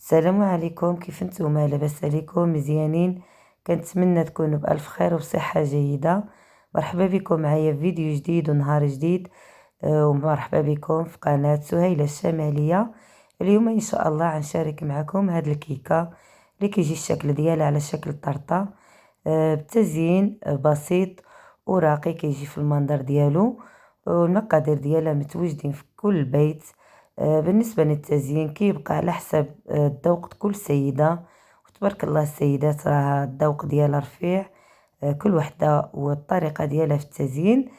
السلام عليكم، كيف نتوما؟ لاباس عليكم؟ مزيانين؟ كنتمنى تكونوا بألف خير وصحة جيدة. مرحبا بكم معايا في فيديو جديد ونهار جديد. ومرحبا بكم في قناة سهيلة الشمالية. اليوم ان شاء الله غنشارك معكم هاد الكيكة اللي كيجي الشكل ديالها على شكل طرطة، بتزيين بسيط وراقي كيجي في المنظر ديالو، والمقادير ديالها متواجدين في كل بيت. بالنسبة للتزيين كيبقى على حسب ذوق كل سيدة، وتبارك الله السيدات راه الذوق ديالها رفيع، كل وحدة والطريقة ديالها في التزيين.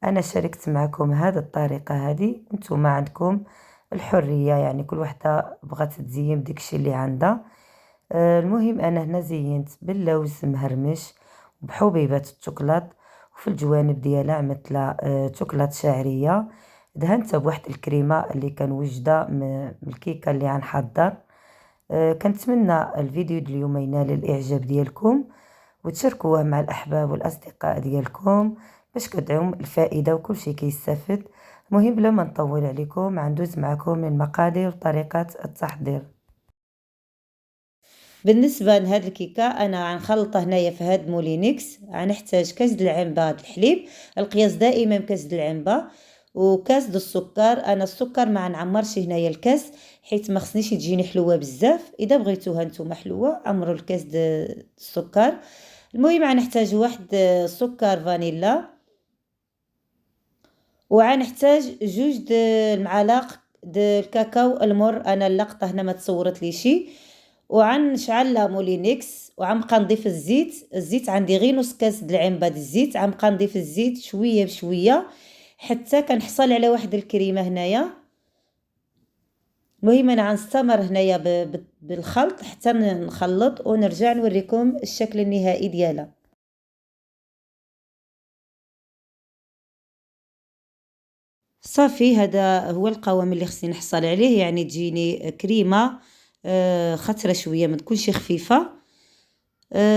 انا شاركت معكم هذه الطريقة هذه، نتوما عندكم الحرية، يعني كل وحدة بغات تزين بداكشي اللي عندها. المهم انا هنا زينت باللوز مهرمش وبحبيبات الشوكولات، وفي الجوانب ديالها عملت لها شوكولات شعريه. دهنتها بواحد الكريمه اللي كنوجدها من الكيكه اللي غنحضر. كنتمنى الفيديو ديال اليوم ينال الاعجاب ديالكم، وتشاركوه مع الاحباب والاصدقاء ديالكم باش كتعم الفائده وكل شيء كيستافد. المهم بلا ما نطول عليكم غندوز معكم من المقادير وطريقه التحضير. بالنسبه لهاد الكيكه انا غنخلطها هنايا في هاد مولينكس. غنحتاج كاس د العنبه د الحليب، القياس دائما كاس د العنبه، وكاس د السكر. انا السكر ما نعمرش هنايا الكاس حيت ما خصنيش تجيني حلوه بزاف. اذا بغيتوها نتوما حلوه عمروا الكاس د السكر. المهم غنحتاج واحد سكر فانيلا، وغنحتاج جوج د المعالق د الكاكاو المر. انا اللقطه هنا ما تصورت لي شي. وغنشعل لا مولينكس، وغنبقى نضيف الزيت عندي غير نص كاس د العنبه د الزيت. غنبقى نضيف الزيت شويه بشويه حتى كنحصل على واحد الكريمه هنايا. المهم انا غنستمر هنايا بالخلط حتى نخلط ونرجع نوريكم الشكل النهائي ديالها. صافي، هذا هو القوام اللي خصني نحصل عليه، يعني تجيني كريمه خطره شويه ما تكونش خفيفه.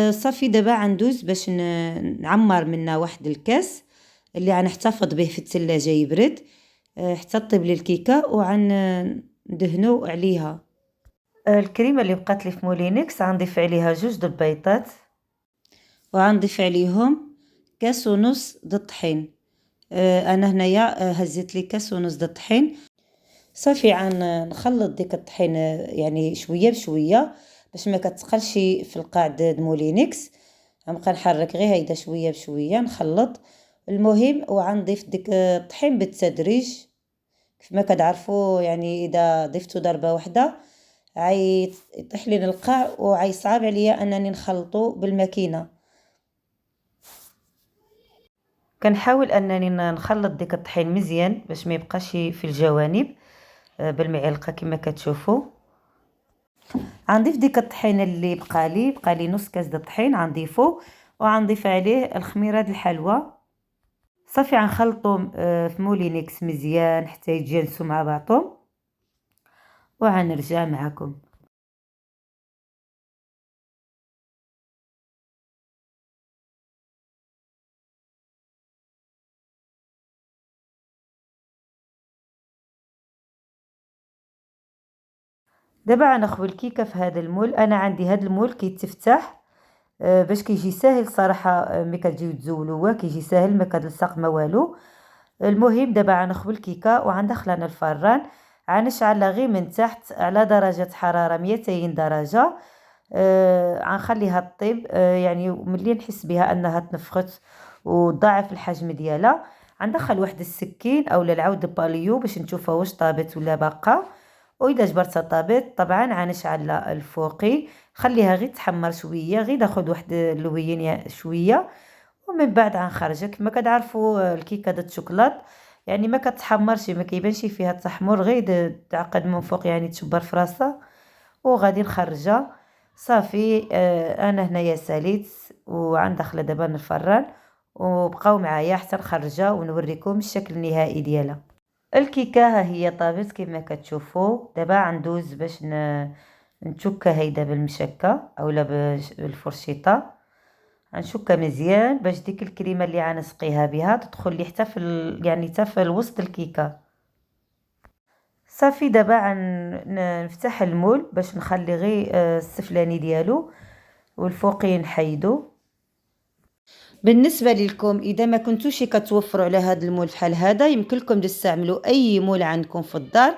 صافي دابا غندوز باش نعمر منها واحد الكاس اللي غنحتفظ به في الثلاجه يبرد حتى طيب لي الكيكه، وغندهنو عليها. الكريمه اللي بقات لي في مولينكس غنضيف عليها جوج د البيضات، وغنضيف عليهم كاس ونص د الطحين. انا هنايا هزيت لي كاس ونص د الطحين. صافي غنخلط ديك الطحين يعني شويه بشويه باش ما كتقلش في القاع د مولينكس. غنبقى نحرك غير هيدا شويه بشويه نخلط. المهم وغنضيف ديك الطحين بالتدريج كيف ما كتعرفوا، يعني اذا ضفتو ضربه واحده يطيح لي القاع وعيصعب عليا انني نخلطو بالماكينه. كنحاول انني نخلط ديك الطحين مزيان باش ما يبقاش في الجوانب بالمعلقه كما كتشوفوا. غنضيف ديك الطحين اللي بقى لي نص كاس د الطحين غنضيفو، وغنضيف عليه الخميره د الحلوى. صافي غنخلطهم في مولينكس مزيان حتى يتجانسوا مع بعضهم، وغنرجع معكم. دابا غنخوي الكيكه في هذا المول. انا عندي هذا المول كيتفتح باش كيجي ساهل صراحه. ملي كتجيو تزولوه كيجي ساهل، ما كتلصق ما والو. المهم دابا غنخوي الكيكه وغندخل انا الفران. غنشعلها غير من تحت على درجه حراره 200 درجه. غنخليها طيب، يعني ملي نحس بها انها تنفخت وضاعف الحجم ديالها غندخل واحد السكين اولا العود باليو باش نشوفها واش طابت ولا باقا. واذا جبرتها طابت طبعا غنشعل الفوقي، خليها غير تحمر شويه، غير ناخذ واحد اللوين شويه، ومن بعد غنخرجها. كما كتعرفوا الكيكه د الشوكولات يعني ما كتحمرش، ما كيبانش فيها التحمر، غير تعقد من فوق يعني تشبر في راسها، وغادي نخرجها. صافي انا هنايا ساليت وغندخلها دابا الفران، وبقاو معايا حتى نخرجها ونوريكم الشكل النهائي ديالها. الكيكه ها هي طابت كما كتشوفوا. دابا غندوز باش نشكها هيدا بالمشكه اولا بالفرشيطه. غنشكها مزيان باش ديك الكريمه اللي غنسقيها بها تدخل لي حتى في يعني حتى في الوسط الكيكه. صافي دابا نفتح المول باش نخلي غير السفلاني ديالو والفوقي نحيدو. بالنسبه لكم اذا ما كنتوش كتوفروا على هذا المول بحال هذا، يمكن لكم تستعملوا اي مول عندكم في الدار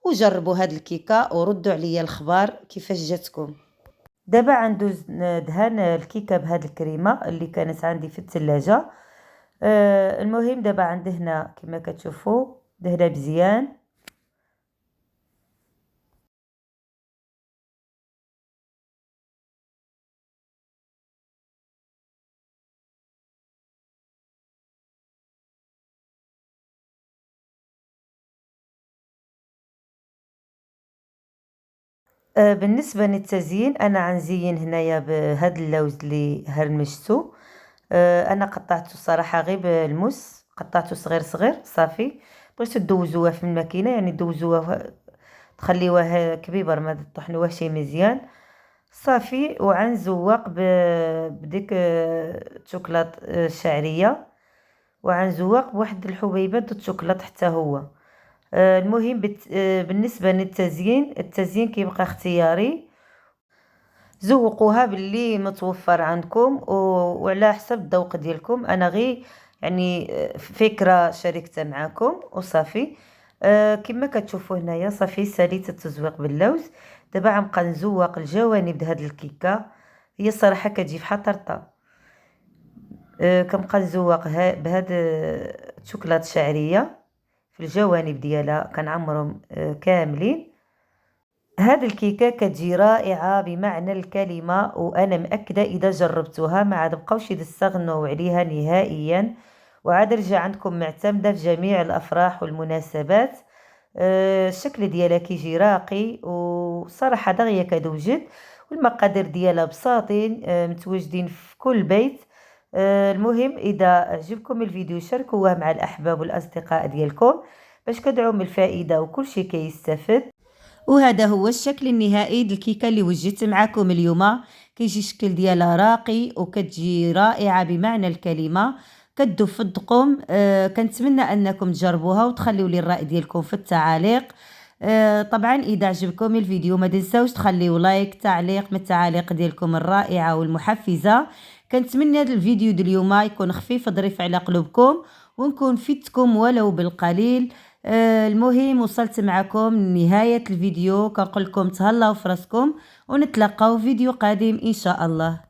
وجربوا هاد الكيكه وردوا عليا الخبر كيفاش جاتكم. دابا غندوز ندهن الكيكه بهاد الكريمه اللي كانت عندي في الثلاجه. المهم دابا عندي هنا كما كتشوفوا دهنه مزيان. بالنسبة للتزيين أنا غنزين هنايا بهاد اللوز اللي هرمشتو. أنا قطعته صراحة غير بالموس، قطعته صغير صغير صافي. بغيتو دوزوه في الماكينة، يعني دوزوه تخليوه كبيبر ما تطحنوهش مزيان صافي. وعنزوق بديك الشوكولات الشعرية، وعنزوق بواحد الحبيبات د الشوكولات حتى هو. المهم بالنسبة للتزيين، التزيين كيبقى اختياري، زوقوها باللي متوفر عندكم وعلى حسب الذوق ديالكم. انا غير يعني فكرة شاركتها معكم وصافي. كما كتشوفوا هنايا صافي ساليت التزويق باللوز. دابا غنبقى نزوق الجوانب د هاد الكيكه، هي الصراحه كتجي فحال طرطه. كنبقى نزوق بهاد الشوكولات الشعريه في الجوانب ديالها، كنعمرهم كاملين. هاد الكيكه كتجي رائعه بمعنى الكلمه، وانا مأكده اذا جربتوها ما عاد بقاوش تستغنوا عليها نهائيا، وعاد رجع عندكم معتمده في جميع الافراح والمناسبات. الشكل ديالها كيجي راقي وصراحه دغيا كتوجد، والمقادير ديالها بساطين متواجدين في كل بيت. المهم اذا عجبكم الفيديو شاركوه مع الاحباب والاصدقاء ديالكم باش كدعم الفائده وكل شيء كيستفد. وهذا هو الشكل النهائي للكيكه اللي وجدت معكم اليوم. كيجي الشكل ديالها راقي وكتجي رائعه بمعنى الكلمه، كتذوب في الدقوم. كنتمنى انكم تجربوها وتخليوا لي الراي ديالكم في التعاليق. طبعا اذا عجبكم الفيديو ما تنساوش تخليوا لايك، تعليق من التعاليق ديالكم الرائعه والمحفزه. كنتمنى هذا الفيديو ديال اليوم يكون خفيف ظريف على قلوبكم ونكون فدتكم ولو بالقليل. المهم وصلت معكم لنهاية الفيديو، كنقول لكم تهلاو في راسكم ونتلاقاو في فيديو قادم ان شاء الله.